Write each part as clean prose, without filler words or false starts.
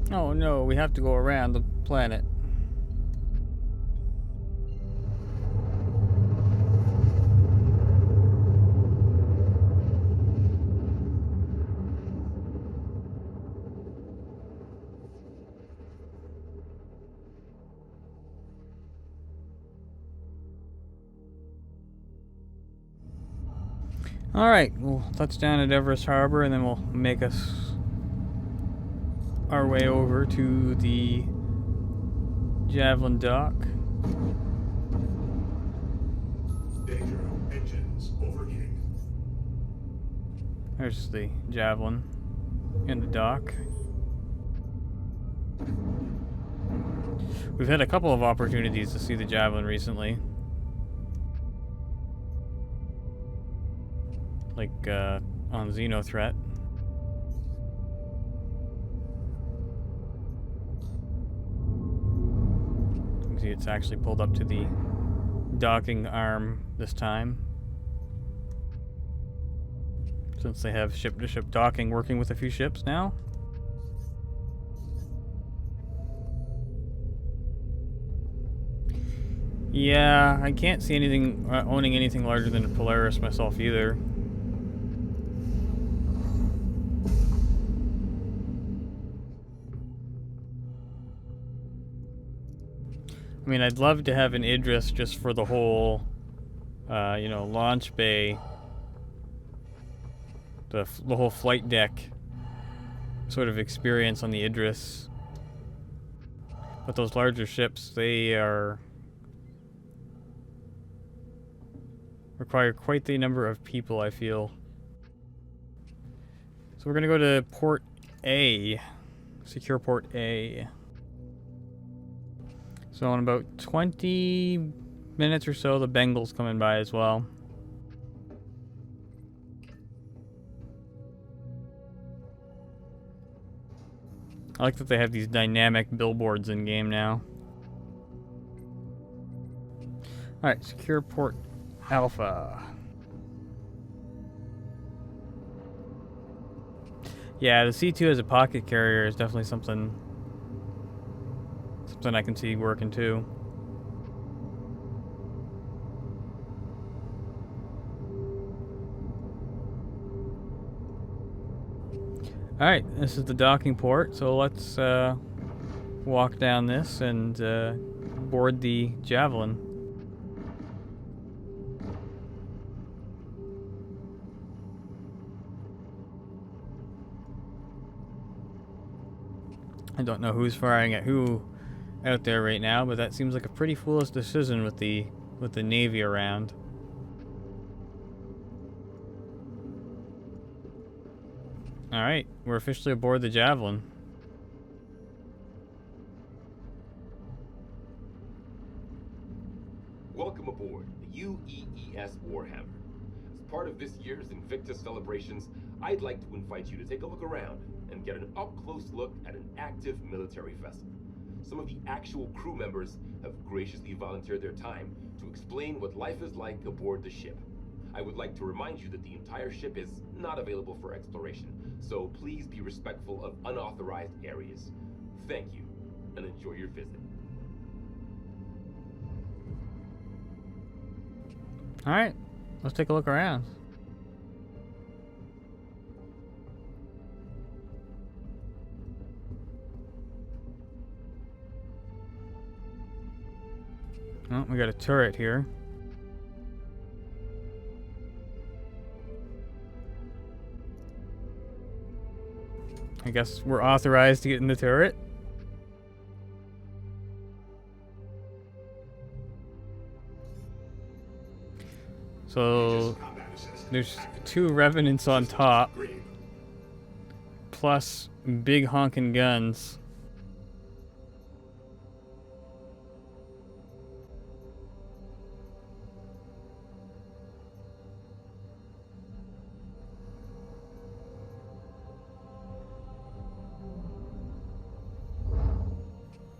Oh no, we have to go around the planet. Alright, we'll touch down at Everest Harbor and then we'll make us our way over to the Javelin Dock. Danger. Engines overheating. There's the Javelin in the dock. We've had a couple of opportunities to see the Javelin recently. Like, on Xenothreat. You can see it's actually pulled up to the docking arm this time. Since they have ship-to-ship docking working with a few ships now. Yeah, I can't see anything owning anything larger than a Polaris myself either. I mean, I'd love to have an Idris just for the whole, you know, launch bay, the whole flight deck sort of experience on the Idris. But those larger ships, they require quite the number of people, I feel. So we're gonna go to Port A, secure Port A. So in about 20 minutes or so, the Bengal's coming by as well. I like that they have these dynamic billboards in game now. Alright, secure Port Alpha. Yeah, the C2 as a pocket carrier is definitely something I can see working too. Alright, this is the docking port, so let's walk down this and board the Javelin. I don't know who's firing at who out there right now, but that seems like a pretty foolish decision with the Navy around. Alright, we're officially aboard the Javelin. Welcome aboard the UEES Warhammer. As part of this year's Invictus celebrations, I'd like to invite you to take a look around and get an up-close look at an active military vessel. Some of the actual crew members have graciously volunteered their time to explain what life is like aboard the ship. I would like to remind you that the entire ship is not available for exploration, so please be respectful of unauthorized areas. Thank you, and enjoy your visit. Alright, let's take a look around. Oh, we got a turret here. I guess we're authorized to get in the turret. So there's 2 Revenants on top, plus big honking guns.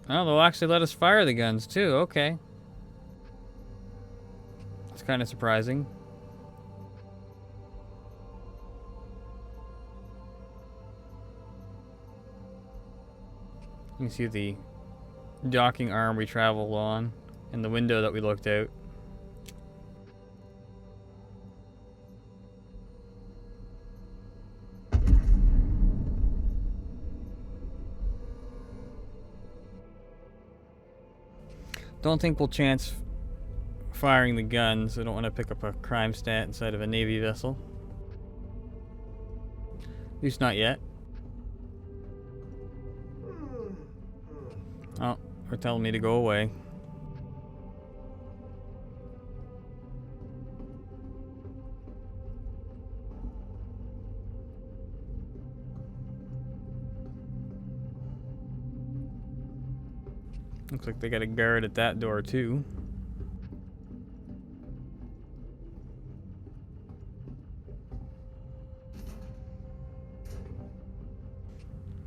Oh, they'll actually let us fire the guns too, okay. It's kind of surprising. You can see the docking arm we traveled on and the window that we looked out. Don't think we'll chance firing the guns. I don't want to pick up a crime stat inside of a Navy vessel. At least not yet. Oh, they're telling me to go away. Looks like they got a guard at that door too.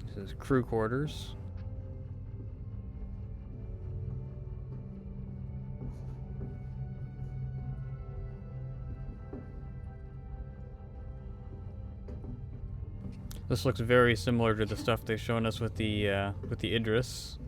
This is crew quarters. This looks very similar to the stuff they've shown us with the Idris.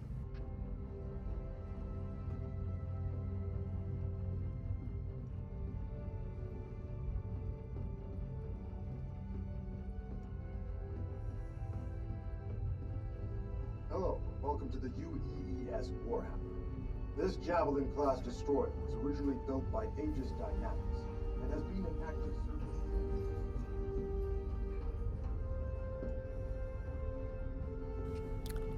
Hello, welcome to the UEES Warhammer. This Javelin class destroyer was originally built by Aegis Dynamics and has been in active service.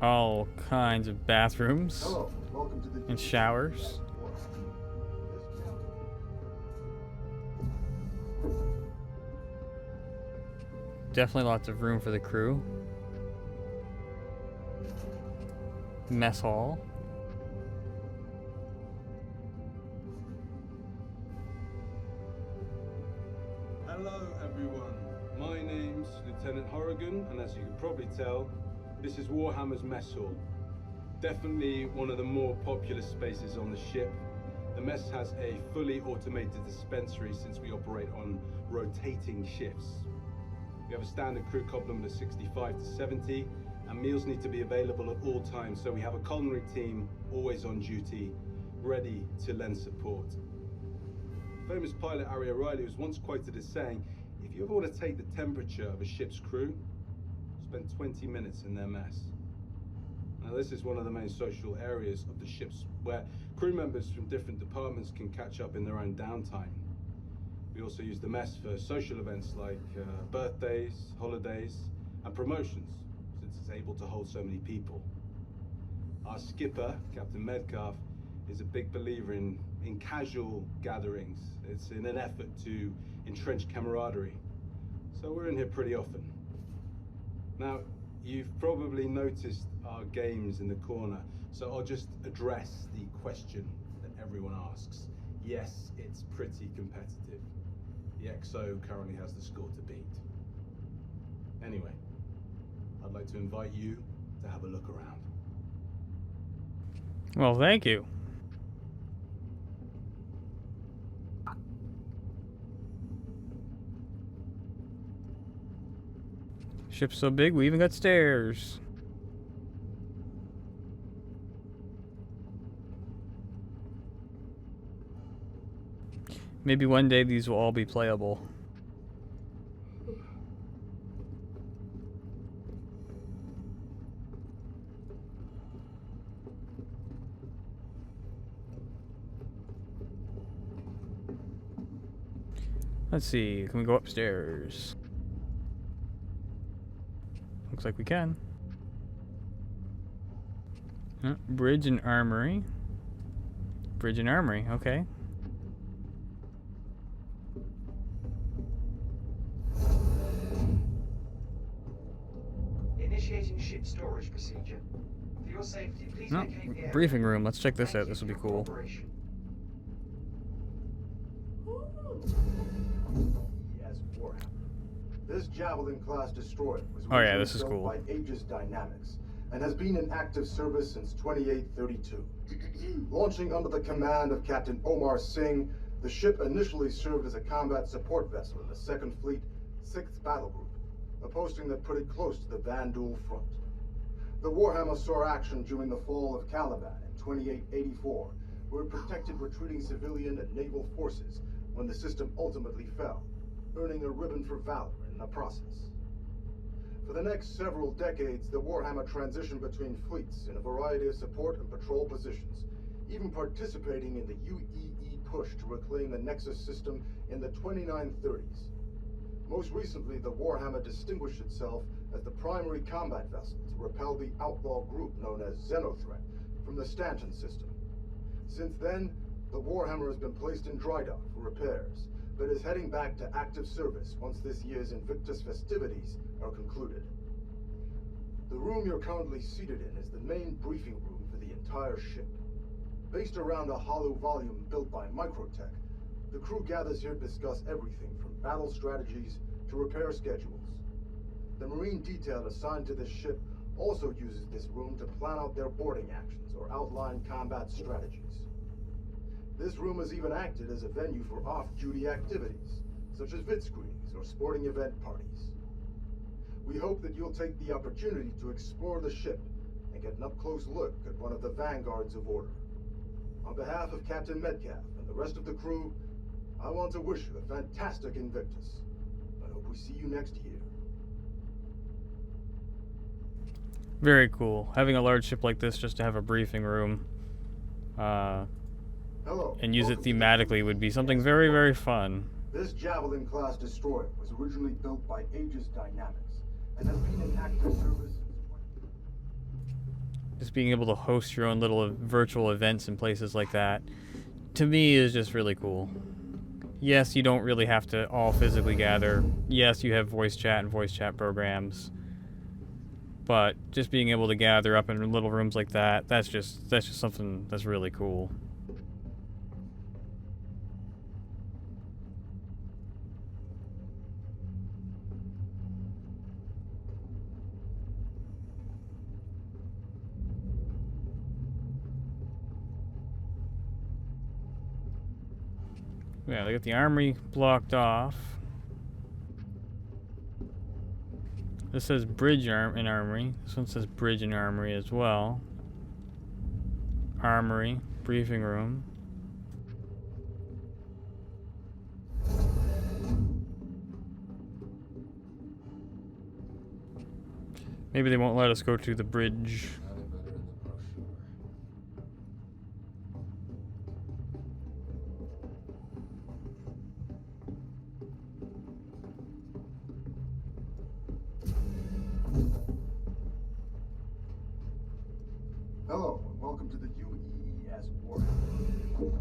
All kinds of bathrooms Hello, welcome to the and showers. Definitely lots of room for the crew. Mess hall. Hello everyone, my name's Lieutenant Horrigan, and as you can probably tell, this is Warhammer's mess hall. Definitely one of the more popular spaces on the ship. The mess has a fully automated dispensary since we operate on rotating shifts. We have a standard crew complement of 65 to 70, and meals need to be available at all times, so we have a culinary team always on duty, ready to lend support. Famous pilot Harry O'Reilly was once quoted as saying, if you ever want to take the temperature of a ship's crew, spend 20 minutes in their mess. Now this is one of the main social areas of the ships where crew members from different departments can catch up in their own downtime. We also use the mess for social events like birthdays, holidays, and promotions, since it's able to hold so many people. Our skipper, Captain Metcalf, is a big believer in casual gatherings. It's in an effort to entrench camaraderie. So we're in here pretty often. Now, you've probably noticed our games in the corner, so I'll just address the question that everyone asks. Yes, it's pretty competitive. The XO currently has the score to beat. Anyway, I'd like to invite you to have a look around. Well, thank you. Ship's so big, we even got stairs. Maybe one day these will all be playable. Let's see, can we go upstairs? Looks like we can. Bridge and armory. Bridge and armory, okay. Initiating ship storage procedure. For your safety, please vacate the area. Briefing room, let's check this Thank out, you this will be for your cool. cooperation. UEES Warhammer. This Javelin class destroyer was Oh, yeah, originally this is built cool. by Aegis Dynamics and has been in active service since 2832. Launching under the command of Captain Omar Singh, the ship initially served as a combat support vessel in the 2nd Fleet, 6th Battle Group, a posting that put it close to the Van Duel front. The Warhammer saw action during the fall of Caliban in 2884, where it protected retreating civilian and naval forces when the system ultimately fell, earning a ribbon for valor in the process. For the next several decades, the Warhammer transitioned between fleets in a variety of support and patrol positions, even participating in the UEE push to reclaim the Nexus system in the 2930s. Most recently, the Warhammer distinguished itself as the primary combat vessel to repel the outlaw group known as Xenothreat from the Stanton system. Since then, the Warhammer has been placed in dry dock for repairs, but is heading back to active service once this year's Invictus festivities are concluded. The room you're currently seated in is the main briefing room for the entire ship. Based around a hollow volume built by Microtech, the crew gathers here to discuss everything from battle strategies to repair schedules. The Marine detail assigned to this ship also uses this room to plan out their boarding actions or outline combat strategies. This room has even acted as a venue for off-duty activities, such as vid screenings or sporting event parties. We hope that you'll take the opportunity to explore the ship and get an up-close look at one of the vanguards of order. On behalf of Captain Metcalf and the rest of the crew, I want to wish you a fantastic Invictus. I hope we see you next year. Very cool. Having a large ship like this just to have a briefing room Hello. and use it Welcome to the thematically would be something very, very fun. This Javelin class destroyer was originally built by Aegis Dynamics and has been in active service since Just being able to host your own little virtual events in places like that, to me, is just really cool. Yes, you don't really have to all physically gather. Yes, you have voice chat and voice chat programs. But just being able to gather up in little rooms like that, that's just something that's really cool. Yeah, they got the armory blocked off. This says bridge in armory. This one says bridge in armory as well. Armory, briefing room. Maybe they won't let us go to the bridge. Hello, and welcome to the UEES Warhammer.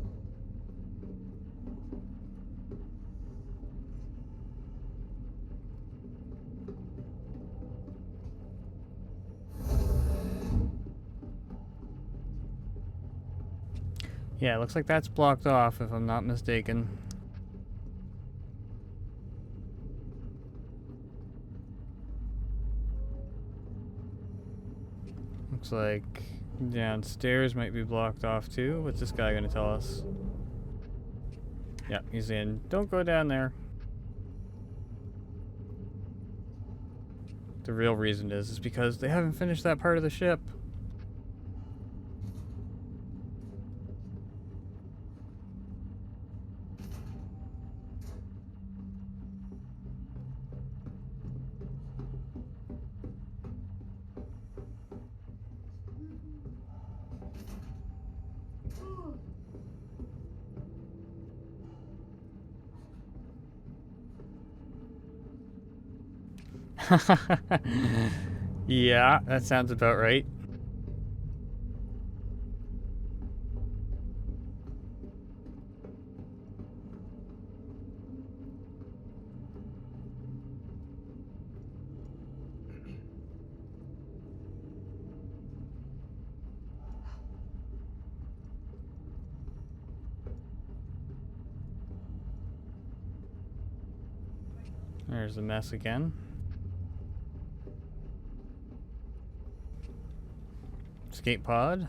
Yeah, it looks like that's blocked off if I'm not mistaken. Looks like downstairs might be blocked off too. What's this guy gonna tell us? Yeah, he's in. Don't go down there. The real reason is because they haven't finished that part of the ship. Yeah, that sounds about right. There's the mess again. Escape pod.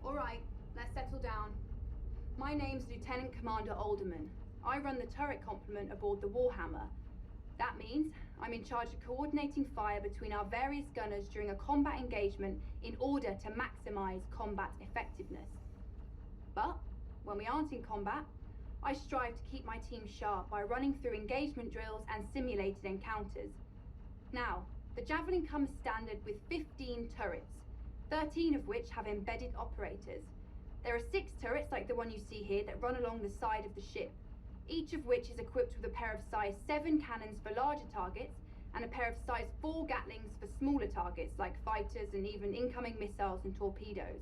All right, let's settle down. My name's Lieutenant Commander Alderman. I run the turret complement aboard the Warhammer. That means I'm in charge of coordinating fire between our various gunners during a combat engagement in order to maximize combat effectiveness. But when we aren't in combat, I strive to keep my team sharp by running through engagement drills and simulated encounters. Now, the Javelin comes standard with 15 turrets, 13 of which have embedded operators. There are 6 turrets like the one you see here that run along the side of the ship, each of which is equipped with a pair of size 7 cannons for larger targets and a pair of size 4 Gatlings for smaller targets like fighters and even incoming missiles and torpedoes.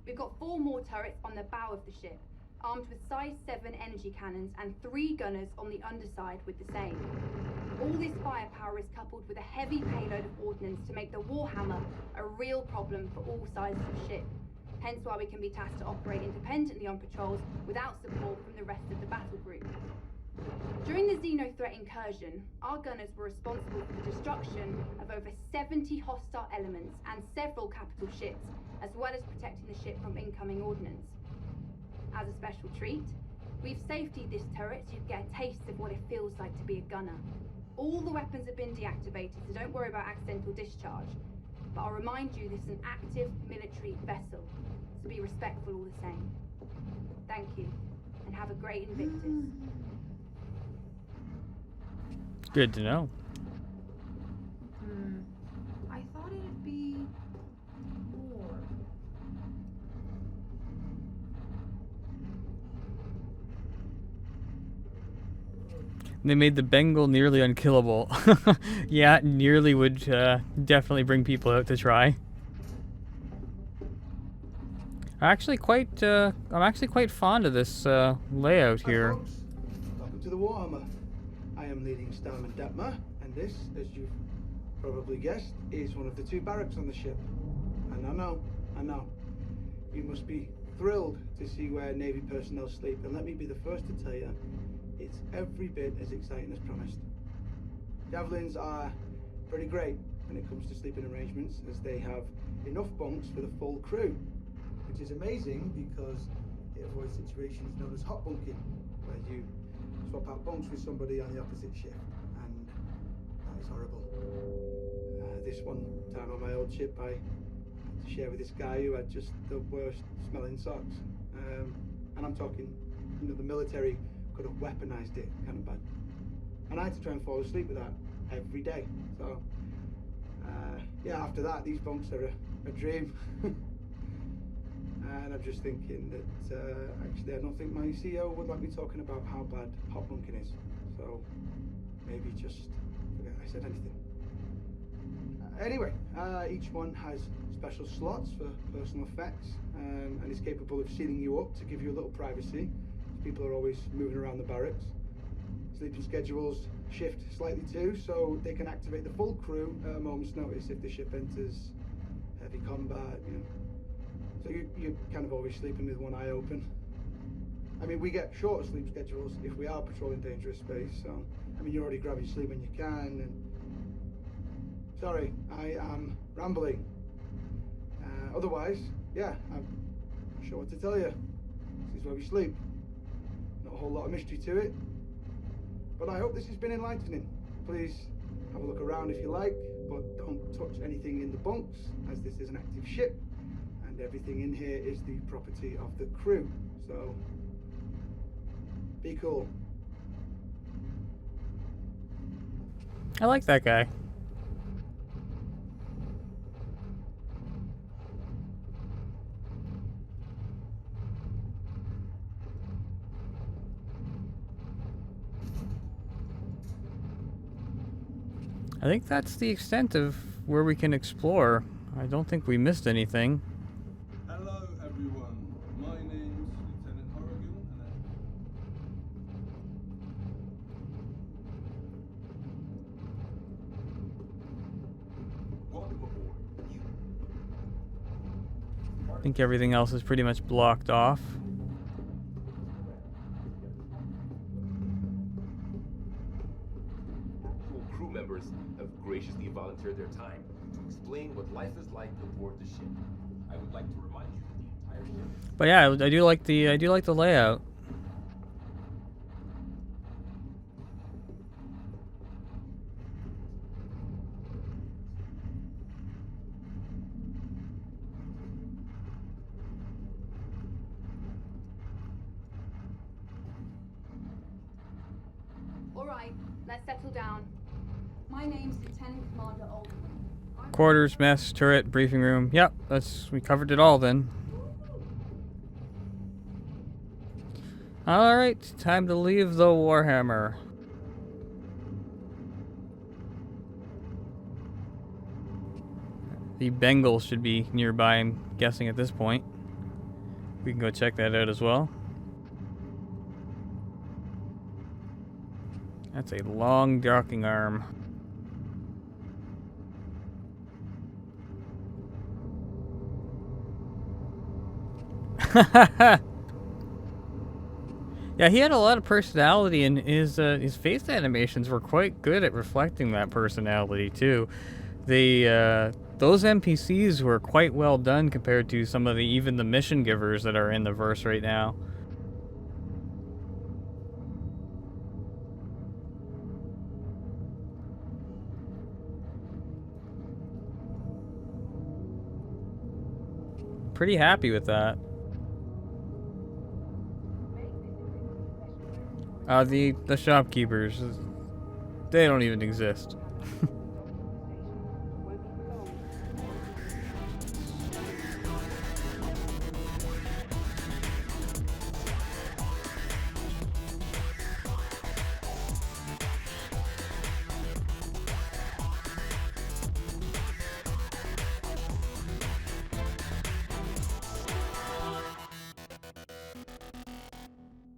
We've got 4 more turrets on the bow of the ship, armed with size 7 energy cannons and 3 gunners on the underside with the same. All this firepower is coupled with a heavy payload of ordnance to make the Warhammer a real problem for all sizes of ship, hence why we can be tasked to operate independently on patrols without support from the rest of the battle group. During the Xeno threat incursion, our gunners were responsible for the destruction of over 70 hostile elements and several capital ships, as well as protecting the ship from incoming ordnance. As a special treat, we've safetied this turret so you get a taste of what it feels like to be a gunner. All the weapons have been deactivated, so don't worry about accidental discharge. But I'll remind you this is an active military vessel, so be respectful all the same. Thank you, and have a great Invictus. Good to know. I thought it'd be more. They made the Bengal nearly unkillable. Yeah, nearly would definitely bring people out to try. I'm actually quite fond of this layout here. Hi folks, welcome to the Warhammer. I am leading Starman Detmer, and this, as you've probably guessed, is one of the 2 barracks on the ship. And I know, you must be thrilled to see where Navy personnel sleep, and let me be the first to tell you, it's every bit as exciting as promised. Javelins are pretty great when it comes to sleeping arrangements, as they have enough bunks for the full crew, which is amazing because it avoids situations known as hot bunking, where you swap out bunks with somebody on the opposite shift, and that is horrible. This one time on my old ship, I had to share with this guy who had just the worst smelling socks, and I'm talking, the military could have weaponized it kind of bad, and I had to try and fall asleep with that every day. So yeah, after that, these bunks are a dream. And I'm just thinking that actually I don't think my CEO would like me talking about how bad hot bunking is. So maybe just forget I said anything. Anyway, each one has special slots for personal effects, and is capable of sealing you up to give you a little privacy. People are always moving around the barracks. Sleeping schedules shift slightly too, so they can activate the full crew at a moment's notice if the ship enters heavy combat, So you're kind of always sleeping with one eye open. I mean, we get shorter sleep schedules if we are patrolling dangerous space, so, I mean, you're already grabbing sleep when you can, and... Sorry, I am rambling. Otherwise, yeah, I'm sure what to tell you. This is where we sleep. Not a whole lot of mystery to it. But I hope this has been enlightening. Please have a look around if you like, but don't touch anything in the bunks, as this is an active ship. Everything in here is the property of the crew, so be cool. I like that guy. I think that's the extent of where we can explore. I don't think we missed anything. Hello everyone, my name's Lieutenant Horrigan, and Welcome aboard. I think everything else is pretty much blocked off. Actual crew members have graciously volunteered their time to explain what life is like aboard the ship. I would like to remind you that the entire ship... But yeah, I do like the layout. All right, let's settle down. My name's Lieutenant Commander Oldman. Quarters, mess, turret, briefing room. Yep, we covered it all then. Alright, time to leave the Warhammer. The Bengals should be nearby, I'm guessing at this point. We can go check that out as well. That's a long docking arm. Yeah, he had a lot of personality, and his face animations were quite good at reflecting that personality too. Those NPCs were quite well done compared to some of even the mission givers that are in the verse right now. Pretty happy with that. The shopkeepers, they don't even exist.